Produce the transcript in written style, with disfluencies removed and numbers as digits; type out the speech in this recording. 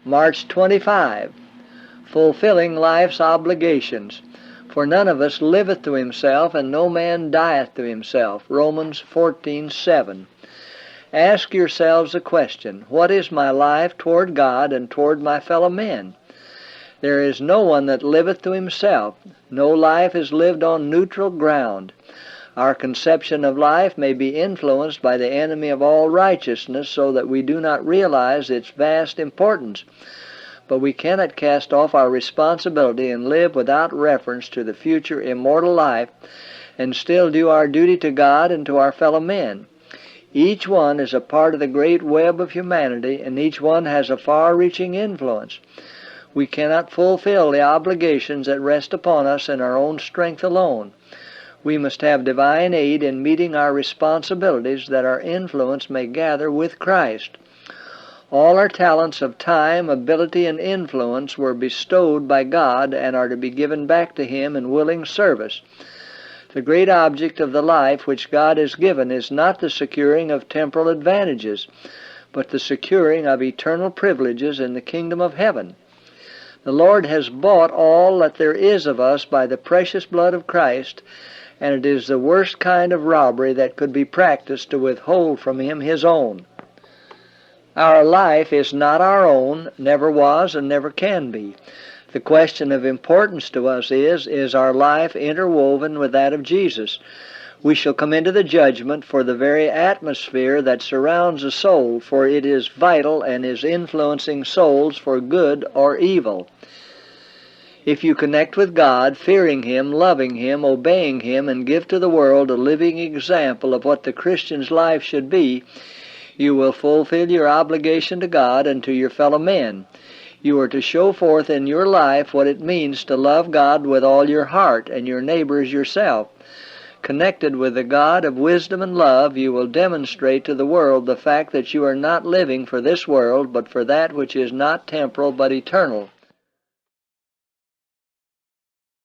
March 25. Fulfilling life's obligations. For none of us liveth to himself, and no man dieth to himself. Romans 14:7. Ask yourselves a question. What is my life toward God and toward my fellow men? There is no one that liveth to himself. No life is lived on neutral ground. Our conception of life may be influenced by the enemy of all righteousness, so that we do not realize its vast importance. But we cannot cast off our responsibility and live without reference to the future immortal life and still do our duty to God and to our fellow men. Each one is a part of the great web of humanity, and each one has a far-reaching influence. We cannot fulfill the obligations that rest upon us in our own strength alone. We must have divine aid in meeting our responsibilities that our influence may gather with Christ. All our talents of time, ability, and influence were bestowed by God and are to be given back to Him in willing service. The great object of the life which God has given is not the securing of temporal advantages, but the securing of eternal privileges in the kingdom of heaven. The Lord has bought all that there is of us by the precious blood of Christ, and it is the worst kind of robbery that could be practiced to withhold from Him His own. Our life is not our own, never was, and never can be. The question of importance to us is our life interwoven with that of Jesus? We shall come into the judgment for the very atmosphere that surrounds a soul, for it is vital and is influencing souls for good or evil. If you connect with God, fearing Him, loving Him, obeying Him, and give to the world a living example of what the Christian's life should be, you will fulfill your obligation to God and to your fellow men. You are to show forth in your life what it means to love God with all your heart and your neighbor as yourself. Connected with the God of wisdom and love, you will demonstrate to the world the fact that you are not living for this world, but for that which is not temporal but eternal.